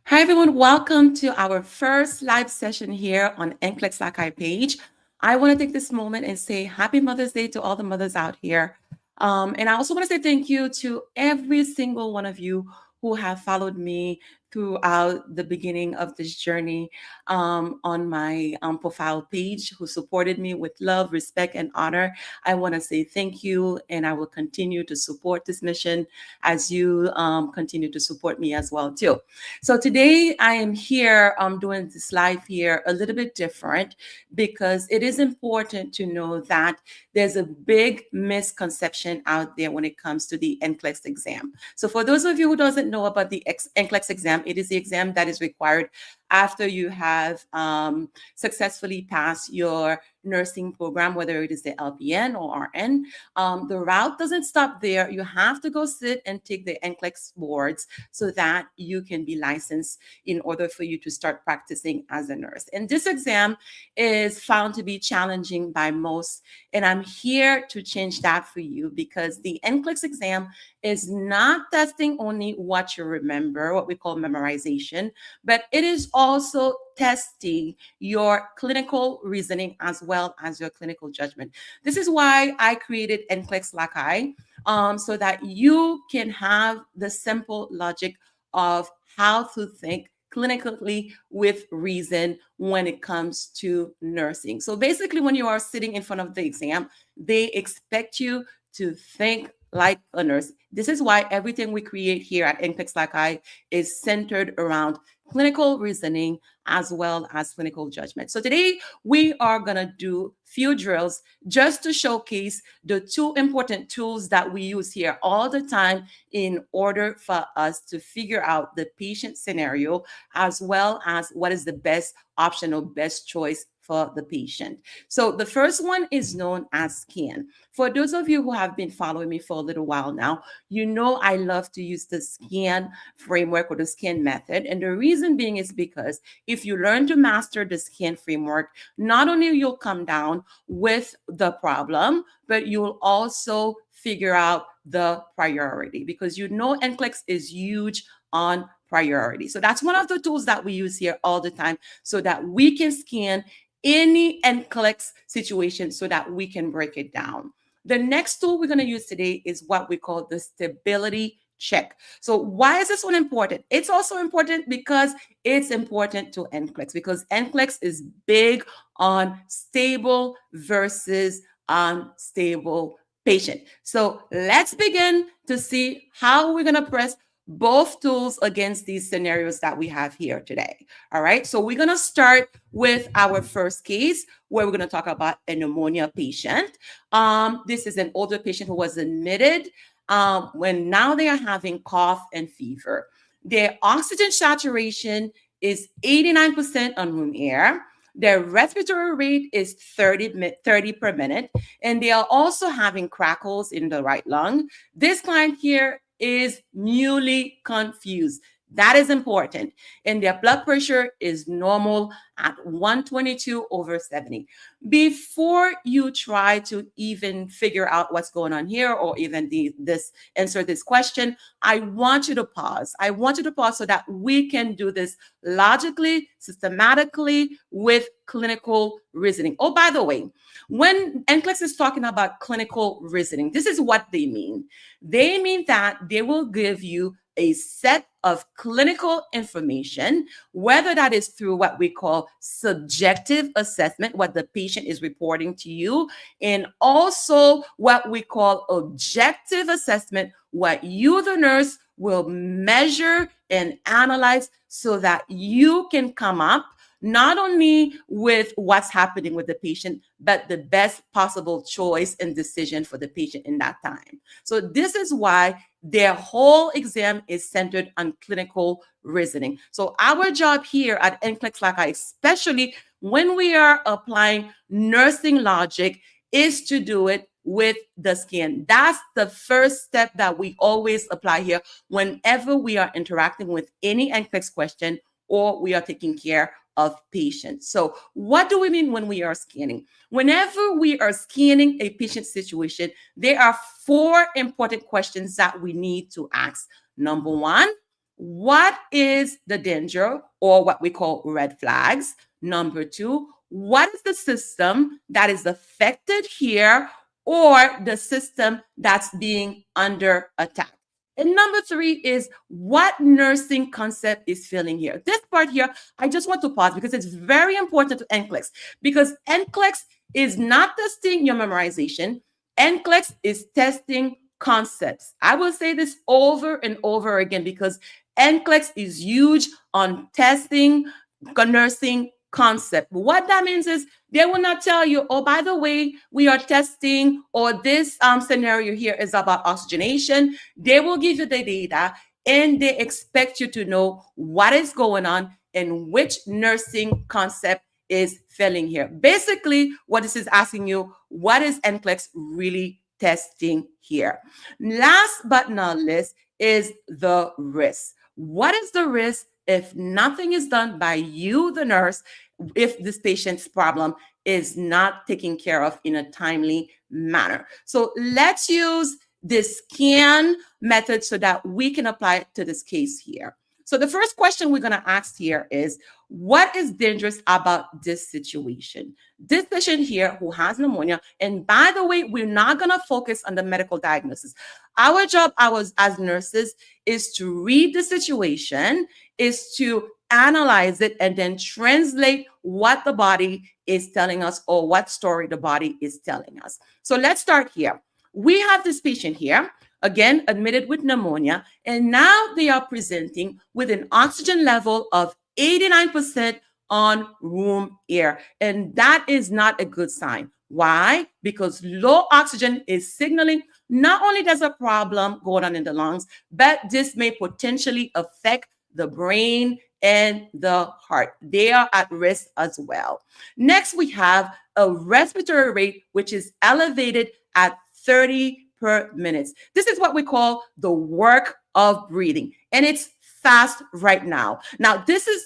Hi, everyone. Welcome to our first live session here on NCLEX Lakay page. I want to take this moment and say Happy Mother's Day to all the mothers out here. And I also want to say thank you to every single one of you who have followed me throughout the beginning of this journey on my profile page, who supported me with love, respect, and honor. I want to say thank you, and I will continue to support this mission as you continue to support me as well too. So today I am here doing this live here a little bit different because it is important to know that there's a big misconception out there when it comes to the NCLEX exam. So for those of you who doesn't know about the NCLEX exam, it is the exam that is required after you have successfully passed your nursing program, whether it is the LPN or RN. The route doesn't stop there. You have to go sit and take the NCLEX boards so that you can be licensed in order for you to start practicing as a nurse. And this exam is found to be challenging by most. And I'm here to change that for you because the NCLEX exam is not testing only what you remember, what we call memorization, but it is also testing your clinical reasoning as well as your clinical judgment. This is why I created NCLEX Lakay, so that you can have the simple logic of how to think clinically with reason when it comes to nursing. So basically, when you are sitting in front of the exam, they expect you to think like a nurse. This is why everything we create here at NCLEX Lakay is centered around clinical reasoning as well as clinical judgment. So today we are going to do few drills just to showcase the two important tools that we use here all the time in order for us to figure out the patient scenario as well as what is the best option or best choice for the patient. So the first one is known as SCAN. For those of you who have been following me for a little while now, you know I love to use the SCAN framework or the SCAN method. And the reason being is because if you learn to master the SCAN framework, not only you'll come down with the problem, but you'll also figure out the priority because you know NCLEX is huge on priority. So that's one of the tools that we use here all the time so that we can scan any NCLEX situation so that we can break it down. The next tool we're going to use today is what we call the stability check. So why is this one important? It's also important because it's important to NCLEX because NCLEX is big on stable versus unstable patient. So let's begin to see how we're going to press both tools against these scenarios that we have here today. All right. So we're going to start with our first case where we're going to talk about a pneumonia patient. This is an older patient who was admitted when now they are having cough and fever. Their oxygen saturation is 89% on room air. Their respiratory rate is 30 per minute, and they are also having crackles in the right lung. This client here is newly confused. That is important. And their blood pressure is normal at 122/70. Before you try to even figure out what's going on here or even answer this question, I want you to pause. I want you to pause so that we can do this logically, systematically with clinical reasoning. Oh, by the way, when NCLEX is talking about clinical reasoning, this is what they mean. They mean that they will give you a set of clinical information, whether that is through what we call subjective assessment, what the patient is reporting to you, and also what we call objective assessment, what you, the nurse, will measure and analyze so that you can come up not only with what's happening with the patient, but the best possible choice and decision for the patient in that time. So this is why their whole exam is centered on clinical reasoning. So our job here at NCLEX Lakay, especially when we are applying nursing logic, is to do it with the SCAN. That's the first step that we always apply here whenever we are interacting with any NCLEX question or we are taking care of patients. So what do we mean when we are scanning? Whenever we are scanning a patient situation, there are four important questions that we need to ask. Number one, what is the danger or what we call red flags? Number two, what is the system that is affected here or the system that's being under attack? And number three is what nursing concept is failing here. This part here, I just want to pause because it's very important to NCLEX, because NCLEX is not testing your memorization. NCLEX is testing concepts. I will say this over and over again because NCLEX is huge on testing nursing concept. What that means is they will not tell you, oh, by the way, we are testing, or this scenario here is about oxygenation. They will give you the data and they expect you to know what is going on and which nursing concept is failing here. Basically, what this is asking you, what is NCLEX really testing here? Last but not least is the risk. What is the risk if nothing is done by you, the nurse, if this patient's problem is not taken care of in a timely manner? So let's use this SCAN method so that we can apply it to this case here. So the first question we're going to ask here is, what is dangerous about this situation? This patient here who has pneumonia, and by the way, we're not going to focus on the medical diagnosis. Our job as nurses is to read the situation, is to analyze it, and then translate what the body is telling us or what story the body is telling us. So let's start here. We have this patient here, again, admitted with pneumonia, and now they are presenting with an oxygen level of 89% on room air. And that is not a good sign. Why? Because low oxygen is signaling not only there's a problem going on in the lungs, but this may potentially affect the brain and the heart. They are at risk as well. Next, we have a respiratory rate, which is elevated at 30 per minute. This is what we call the work of breathing, and it's fast right now. Now, this is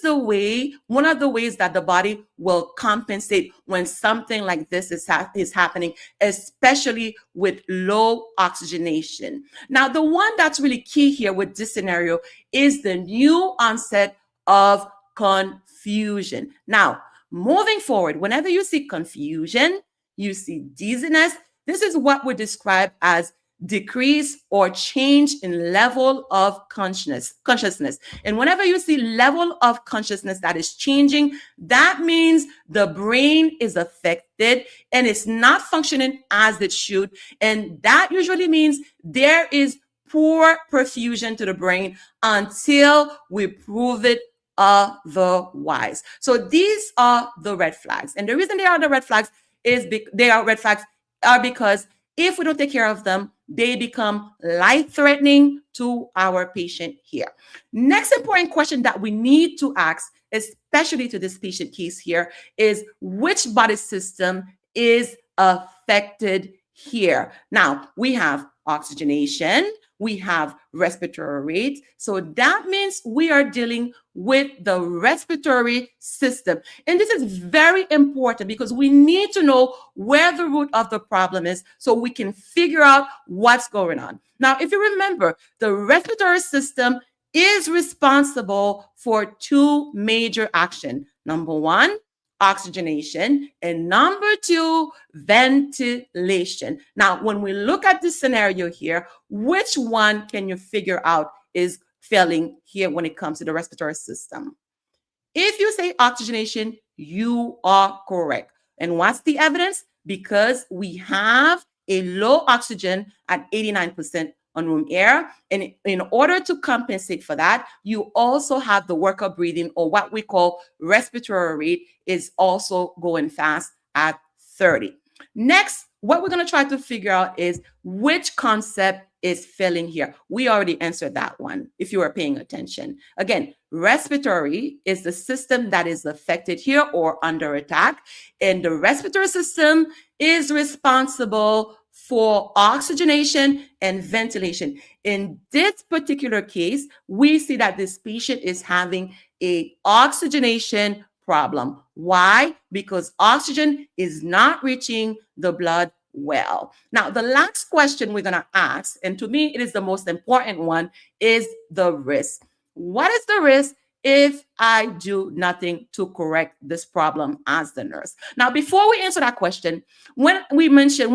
one of the ways that the body will compensate when something like this is happening, especially with low oxygenation. Now, the one that's really key here with this scenario is the new onset of confusion. Now, moving forward, whenever you see confusion, you see dizziness, this is what we describe as decrease or change in level of consciousness. And whenever you see level of consciousness that is changing, that means the brain is affected and it's not functioning as it should. And that usually means there is poor perfusion to the brain until we prove it otherwise. So these are the red flags. And the reason they are the red flags is because if we don't take care of them, they become life-threatening to our patient here. Next important question that we need to ask, especially to this patient case here, is which body system is affected here? Now, we have oxygenation, we have respiratory rate. So that means we are dealing with the respiratory system. And this is very important because we need to know where the root of the problem is so we can figure out what's going on. Now, if you remember, the respiratory system is responsible for two major actions. Number one, oxygenation, and number two, ventilation. Now, when we look at this scenario here, which one can you figure out is failing here when it comes to the respiratory system? If you say oxygenation, you are correct. And what's the evidence? Because we have a low oxygen at 89% on room air. And in order to compensate for that, you also have the work of breathing, or what we call respiratory rate, is also going fast at 30. Next, what we're going to try to figure out is which concept is failing here. We already answered that one if you are paying attention. Again, respiratory is the system that is affected here or under attack. And the respiratory system is responsible for oxygenation and ventilation. In this particular case, we see that this patient is having an oxygenation problem. Why? Because oxygen is not reaching the blood well. Now, the last question we're going to ask, and to me, it is the most important one, is the risk. what is the risk if I do nothing to correct this problem as the nurse? Now, before we answer that question, when we mention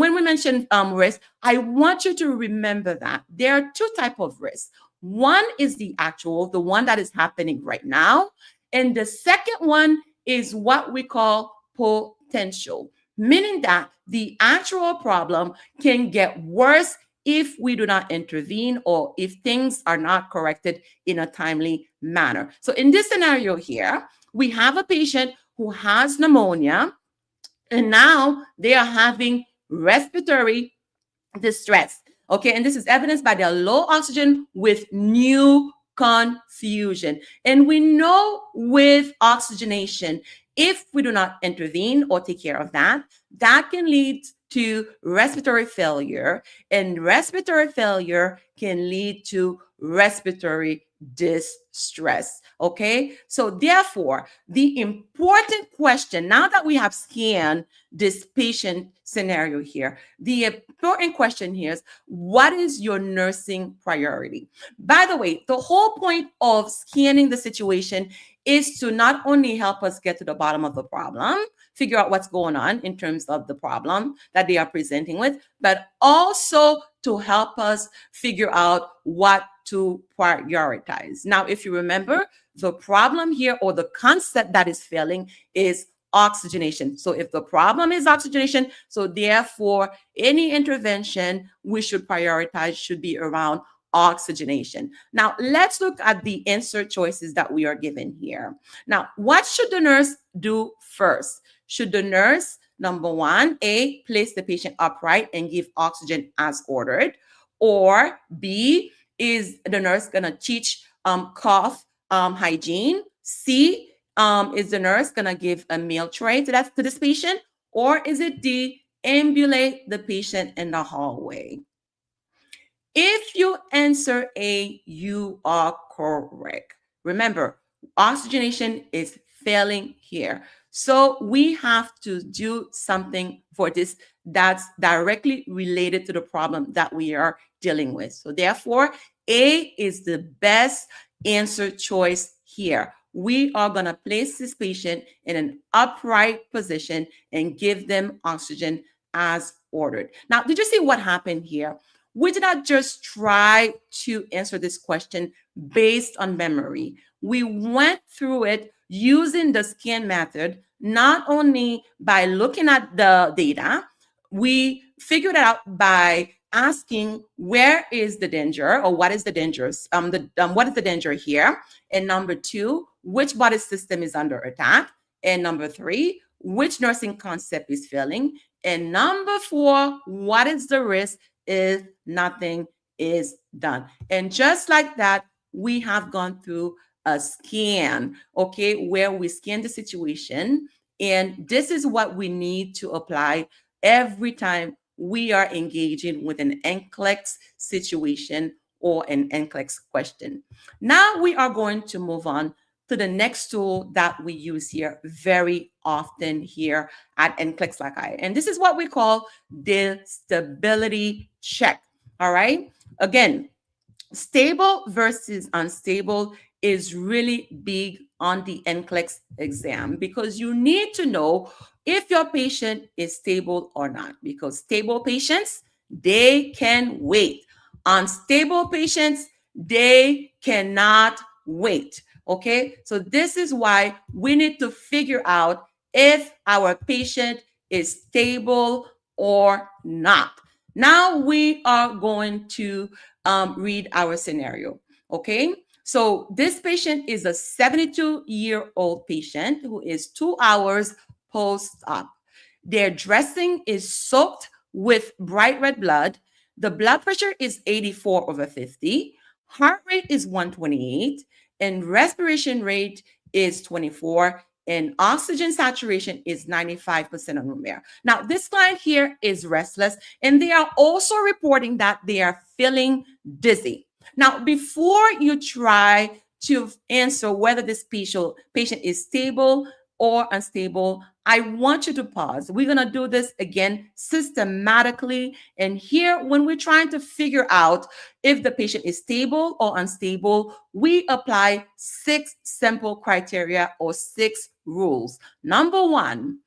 risk, I want you to remember that there are two types of risks. One is the actual, the one that is happening right now, and the second one is what we call potential, meaning that the actual problem can get worse if we do not intervene or if things are not corrected in a timely manner. So in this scenario here, we have a patient who has pneumonia, and now they are having respiratory distress. Okay, and this is evidenced by their low oxygen with new confusion. And we know with oxygenation, if we do not intervene or take care of that, that can lead to respiratory failure, and respiratory failure can lead to respiratory distress. Okay, so therefore, the important question, now that we have scanned this patient scenario here, the important question here is, what is your nursing priority? By the way, the whole point of scanning the situation is to not only help us get to the bottom of the problem, figure out what's going on in terms of the problem that they are presenting with, but also to help us figure out what to prioritize. Now, if you remember, the problem here, or the concept that is failing, is oxygenation. So if the problem is oxygenation, so therefore any intervention we should prioritize should be around oxygenation. Now, let's look at the insert choices that we are given here. Now, what should the nurse do first? Should the nurse, number one, A, place the patient upright and give oxygen as ordered? Or B, is the nurse going to teach cough hygiene? C, is the nurse going to give a meal tray to this patient? Or is it D, ambulate the patient in the hallway? If you answer A, you are correct. Remember, oxygenation is failing here. So we have to do something for this that's directly related to the problem that we are dealing with. So therefore, A is the best answer choice here. We are going to place this patient in an upright position and give them oxygen as ordered. Now, did you see what happened here? We did not just try to answer this question based on memory. We went through it using the scan method, not only by looking at the data, we figured out by asking where is the danger, or what is the dangers, what is the danger here? And number two, which body system is under attack? And number three, which nursing concept is failing? And number four, what is the risk if nothing is done? And just like that, we have gone through a scan, okay, where we scan the situation. And this is what we need to apply every time we are engaging with an NCLEX situation or an NCLEX question. Now we are going to move on to the next tool that we use here very often here at NCLEX Lakay. And this is what we call the stability check. All right. Again, stable versus unstable is really big on the NCLEX exam, because you need to know if your patient is stable or not, because stable patients, they can wait. Unstable patients, they cannot wait. Okay, so this is why we need to figure out if our patient is stable or not. Now we are going to read our scenario. Okay, so this patient is a 72-year-old patient who is 2 hours post-op. Their dressing is soaked with bright red blood. The blood pressure is 84/50. Heart rate is 128, and respiration rate is 24, and oxygen saturation is 95% on room air. Now, this client here is restless, and they are also reporting that they are feeling dizzy. Now, before you try to answer whether this patient is stable or unstable, I want you to pause. We're going to do this again systematically. And here, when we're trying to figure out if the patient is stable or unstable, we apply 6 simple criteria or 6 rules. Number 1,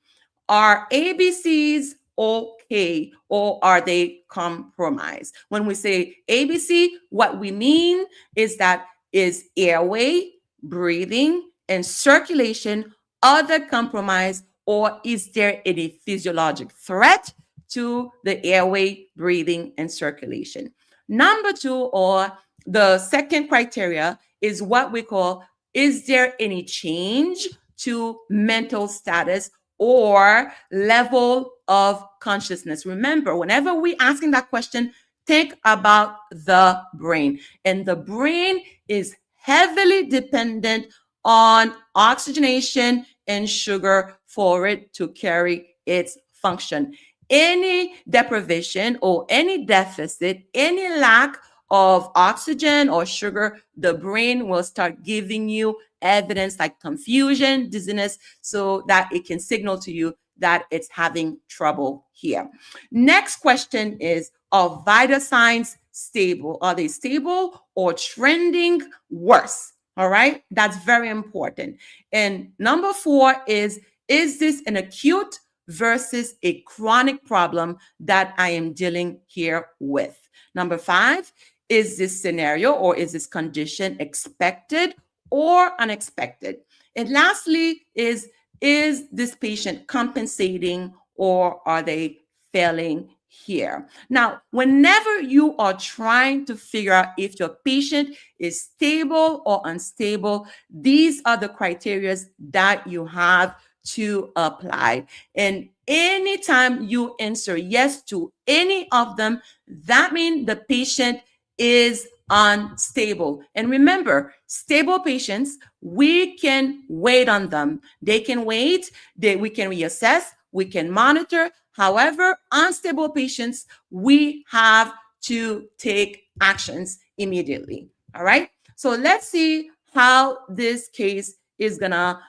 are ABCs okay or are they compromised? When we say ABC, what we mean is that is airway, breathing, and circulation other compromise, or is there any physiologic threat to the airway, breathing, and circulation? Number 2, or the second criteria, is what we call, is there any change to mental status or level of consciousness? Remember, whenever we're asking that question, think about the brain. And the brain is heavily dependent on oxygenation and sugar for it to carry its function. Any deprivation or any deficit, any lack of oxygen or sugar, the brain will start giving you evidence like confusion, dizziness, so that it can signal to you that it's having trouble here. Next question is, are vital signs stable? Are they stable or trending worse? All right, that's very important. And number 4 is this an acute versus a chronic problem that I am dealing here with? Number 5, is this scenario or is this condition expected or unexpected? And lastly, is this patient compensating or are they failing here? Now, whenever you are trying to figure out if your patient is stable or unstable, these are the criteria that you have to apply. And anytime you answer yes to any of them, that means the patient is unstable. And remember, stable patients, we can wait on them. They can wait, we can reassess, we can monitor. However, unstable patients, we have to take actions immediately. All right. So let's see how this case is gonna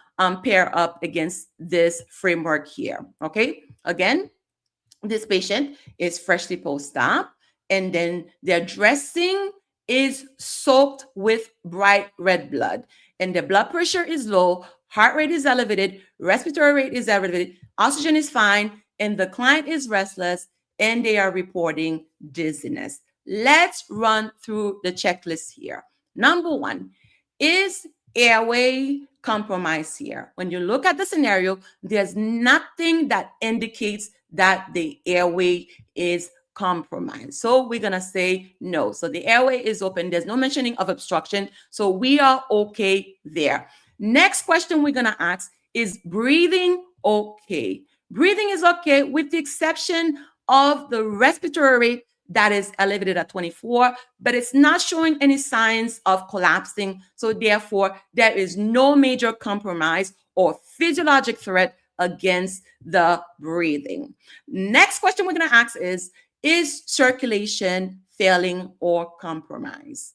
pair up against this framework here. Okay. Again, this patient is freshly post-op, and then their dressing is soaked with bright red blood, and the blood pressure is low, heart rate is elevated, respiratory rate is elevated, oxygen is fine, and the client is restless, and they are reporting dizziness. Let's run through the checklist here. Number 1, is airway compromise here? When you look at the scenario, there's nothing that indicates that the airway is compromised. So we're going to say no. So the airway is open. There's no mentioning of obstruction. So we are okay there. Next question we're going to ask is breathing okay? Breathing is okay with the exception of the respiratory rate that is elevated at 24, but it's not showing any signs of collapsing. So therefore, there is no major compromise or physiologic threat against the breathing. Next question we're going to ask is circulation failing or compromised?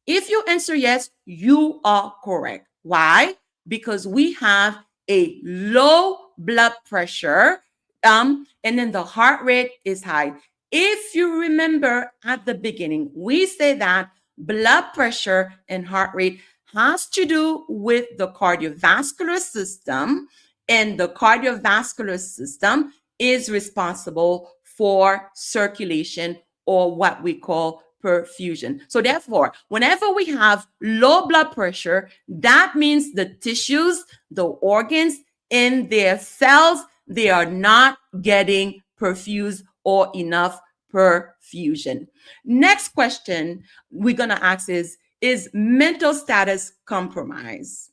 If you answer yes, you are correct. Why? Because we have a low blood pressure, and then the heart rate is high. If you remember at the beginning, we say that blood pressure and heart rate has to do with the cardiovascular system, and the cardiovascular system is responsible for circulation, or what we call perfusion. So therefore, whenever we have low blood pressure, that means the tissues, the organs, and their cells, they are not getting perfused or enough perfusion. Next question we're going to ask is mental status compromised?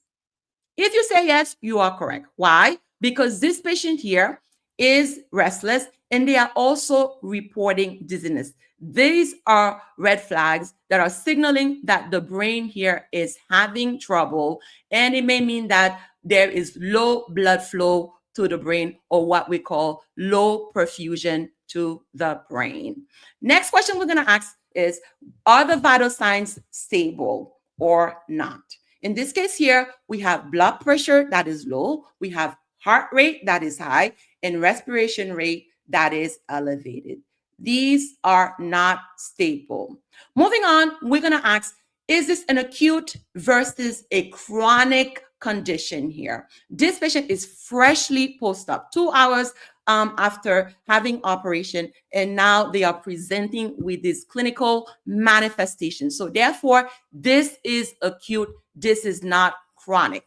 If you say yes, you are correct. Why? Because this patient here is restless and they are also reporting dizziness. These are red flags that are signaling that the brain here is having trouble, and it may mean that there is low blood flow to the brain, or what we call low perfusion to the brain. Next question we're going to ask is, are the vital signs stable or not? In this case here, we have blood pressure that is low, we have heart rate that is high, and respiration rate that is elevated. These are not stable. Moving on, we're going to ask, is this an acute versus a chronic condition here? This patient is freshly post-op, 2 hours after having operation, and now they are presenting with this clinical manifestation. So therefore, this is acute. This is not chronic.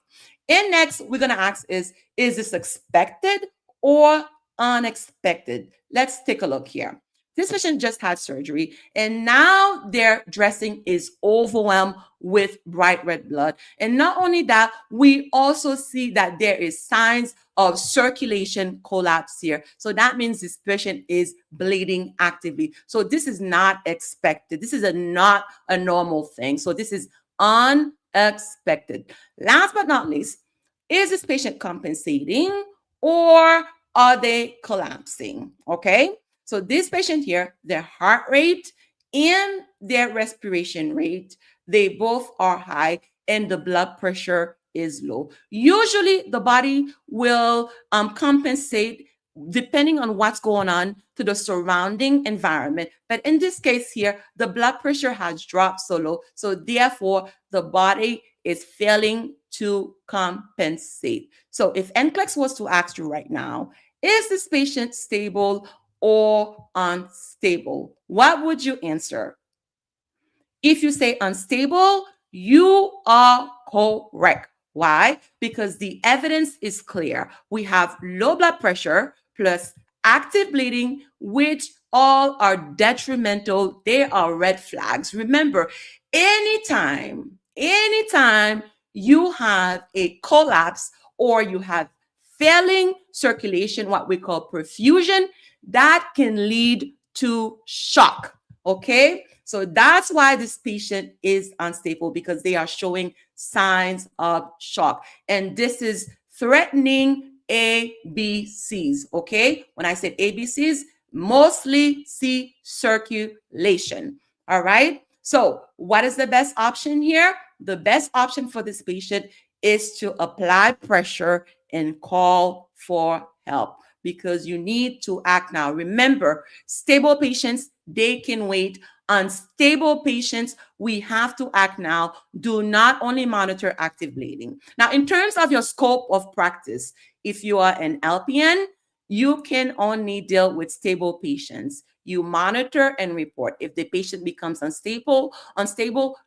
And next, we're going to ask is this expected or unexpected? Let's take a look here. This patient just had surgery, and now their dressing is overwhelmed with bright red blood. And not only that, we also see that there is signs of circulation collapse here. So that means this patient is bleeding actively. So this is not expected. This is not a normal thing. So this is unexpected. Last but not least, is this patient compensating or are they collapsing? Okay. So this patient here, their heart rate and their respiration rate, they both are high and the blood pressure is low. Usually the body will compensate depending on what's going on to the surrounding environment. But in this case here, the blood pressure has dropped so low. So therefore, the body is failing to compensate. So if NCLEX was to ask you right now, is this patient stable or unstable? What would you answer? If you say unstable, you are correct. Why? Because the evidence is clear. We have low blood pressure plus active bleeding, which all are detrimental. They are red flags. Remember, anytime you have a collapse or you have failing circulation, what we call perfusion, that can lead to shock. Okay, so that's why this patient is unstable, because they are showing signs of shock, and this is threatening ABCs. Okay, when I said ABCs, mostly see circulation. All right, so what is the best option here? The best option for this patient is to apply pressure and call for help, because you need to act now. Remember, stable patients, they can wait. Unstable patients, we have to act now. Do not only monitor active bleeding. Now, in terms of your scope of practice, if you are an LPN, you can only deal with stable patients. You monitor and report. If the patient becomes unstable,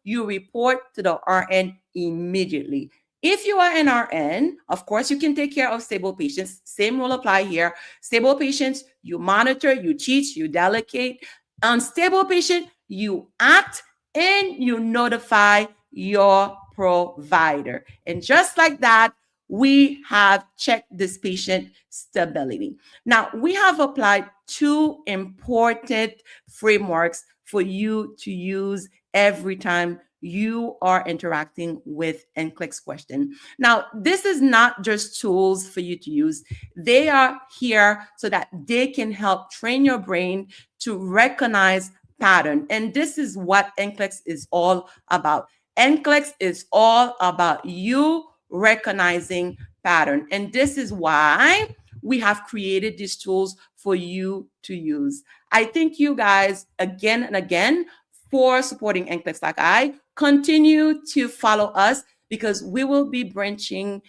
you report to the RN immediately. If you are an RN, of course, you can take care of stable patients. Same rule apply here. Stable patients, you monitor, you teach, you delegate. Unstable patient, you act and you notify your provider. And just like that, we have checked this patient stability. Now, we have applied two important frameworks for you to use every time you are interacting with NCLEX question. Now, this is not just tools for you to use. They are here so that they can help train your brain to recognize pattern. And this is what NCLEX is all about. NCLEX is all about you recognizing pattern. And this is why we have created these tools for you to use. I thank you guys again and again for supporting NCLEX Lakay. Continue to follow us, because we will be branching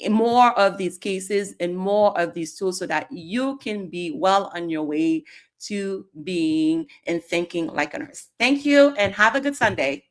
more of these cases and more of these tools so that you can be well on your way to being and thinking like a nurse. Thank you and have a good Sunday.